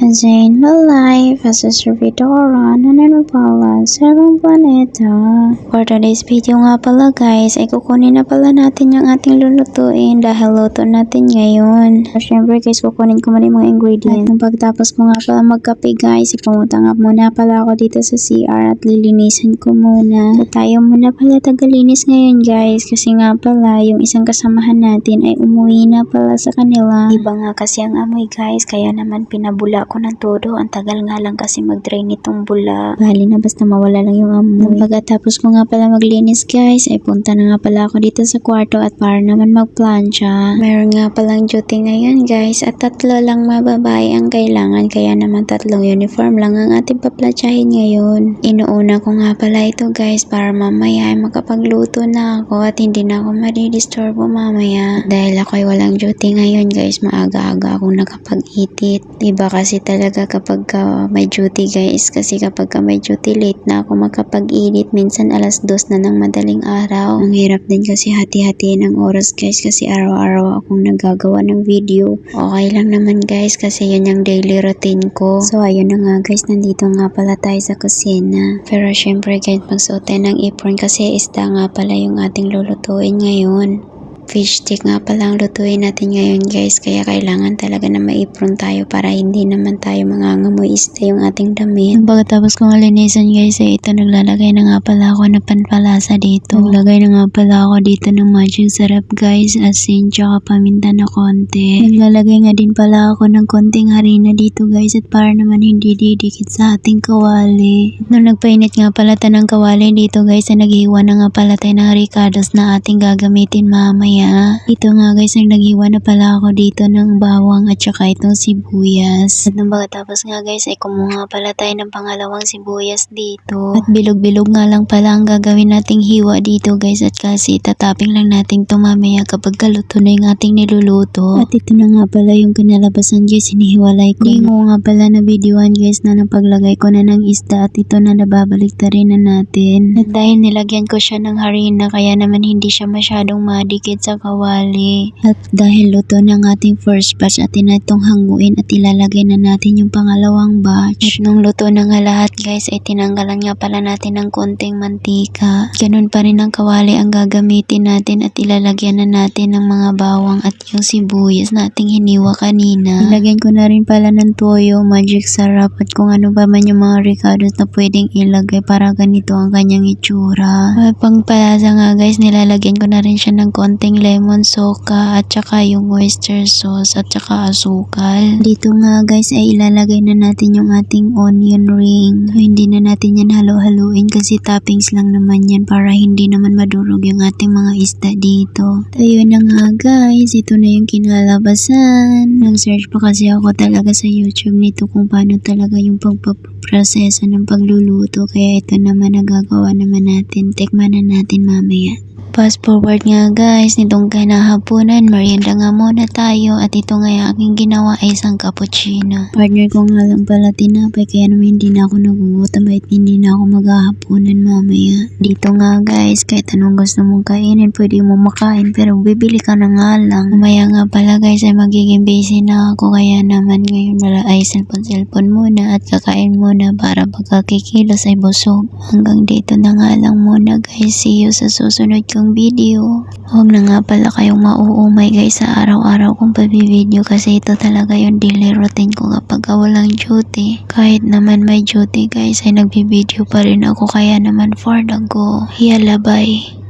As in my life as a servidora na nanupala sa ibang planeta. For today's video nga pala guys, ay kukunin na pala natin yung ating lulutuin dahil luto natin ngayon. So, syempre guys, kukunin ko muna yung mga ingredients. At pagtapos ko nga pala magkape guys, pumunta nga muna pala ako dito sa CR at lilinisan ko muna. So, tayo muna pala tagalinis ngayon guys, kasi nga pala yung isang kasamahan natin ay umuwi na pala sa kanila. Iba nga kasi ang amoy guys, kaya naman pinabula ko ng todo. Ang tagal nga lang kasi mag-drain itong bula. Bali na basta mawala lang yung amoy. Pagkatapos ko nga pala maglinis guys, ay punta na nga pala ako dito sa kwarto at para naman magplancha. Meron nga palang duty ngayon guys at 3 lang mababae ang kailangan, kaya naman 3 uniform lang ang ating paplansyahin ngayon. Inuuna ko nga pala ito guys para mamaya ay makapagluto na ako at hindi na ako madidisturbo mamaya. Dahil ako'y walang duty ngayon guys, maaga-aga akong nakapag-itit. Diba kasi talaga kapag may duty guys, kasi kapag may duty late na ako makapag-edit, minsan alas 2 na ng madaling araw. Ang hirap din kasi hati-hatiin ang oras guys, kasi araw-araw akong nagagawa ng video. Okay lang naman guys kasi yun yung daily routine ko. So ayun na nga guys, nandito nga pala tayo sa kusina. Pero syempre guys, magsuot tayo ng apron kasi isda nga pala yung ating lulutuin ngayon. Fish stick nga pala ang lutuin natin ngayon guys, kaya kailangan talaga na maipron tayo para hindi naman tayo mangangamoy isda yung ating damit. Pagkatapos kong linisan guys, ito naglalagay na nga pala ako ng panpalasa dito. Naglagay na nga pala ako dito ng magic sarap guys, asin tsaka paminta na konti. Naglalagay nga din pala ako ng konting harina dito guys, at para naman hindi didikit sa ating kawali. Nung nagpainit nga pala tayo ng kawali dito guys, naghiwa na nga pala tayo ng ricados na ating gagamitin mamaya. Ito nga guys, naghiwa na pala ako dito ng bawang at saka itong sibuyas. At nung pagkatapos nga guys ay kumuha pala tayo ng pangalawang sibuyas dito. At bilog-bilog nga lang pala ang gagawin nating hiwa dito guys, at kasi tataping lang nating ito mamaya kapag kaluto na yung ating niluluto. At ito na nga pala yung kinalabasan guys, hinihiwalay ko. Hindi ko nga pala na videoan guys na napaglagay ko na ng isda at ito na nababaliktarin na natin. At dahil nilagyan ko siya ng harina, kaya naman hindi siya masyadong madikit sa kawali. At dahil luto ng ating first batch, atin na itong hanguin at ilalagay na natin yung pangalawang batch. At nung luto na nga lahat guys, ay tinanggalan nga pala natin ng konting mantika. Ganun pa rin ang kawali ang gagamitin natin at ilalagyan na natin ng mga bawang at yung sibuyas nating hiniwa kanina. Ilagyan ko na rin pala ng toyo, magic sarap at kung ano ba man yung mga ricados na pwedeng ilagay para ganito ang kanyang itsura. At pangpalasa nga guys, nilalagyan ko na rin siya ng konting lemon soka at saka yung oyster sauce at saka asukal. Dito nga guys ay ilalagay na natin yung ating onion ring. So, hindi na natin yan halo-haluin kasi toppings lang naman yan para hindi naman madurog yung ating mga isda dito. So yun na nga guys, ito na yung kinalabasan. Nag-search pa kasi ako talaga sa YouTube nito kung paano talaga yung pagpaproseso ng pagluluto, kaya ito naman nagagawa naman natin. Tikman na natin mamaya. Fast forward nga guys, nitong kinahaponan, merienda nga muna tayo at ito nga yung aking ginawa ay isang cappuccino. Partner ko nga lang pala tinapay, kaya naman hindi na ako nagugutom at hindi na ako maghahaponan mamaya. Dito nga guys, kahit anong gusto mong kainin, pwede mo makain pero bibili ka na nga lang. Mamaya nga pala guys ay magiging busy na ako, kaya naman ngayon wala ay cellphone muna at kakain muna para pagkakikilos ay busog. Hanggang dito na nga lang muna guys, see you sa susunod kong video. Huwag na nga pala kayong mauumay guys sa araw-araw kong pabibideo kasi ito talaga yung daily routine ko kapag walang duty. Kahit naman may duty guys ay nagbibideo pa rin ako, kaya naman for the go. Yala bye.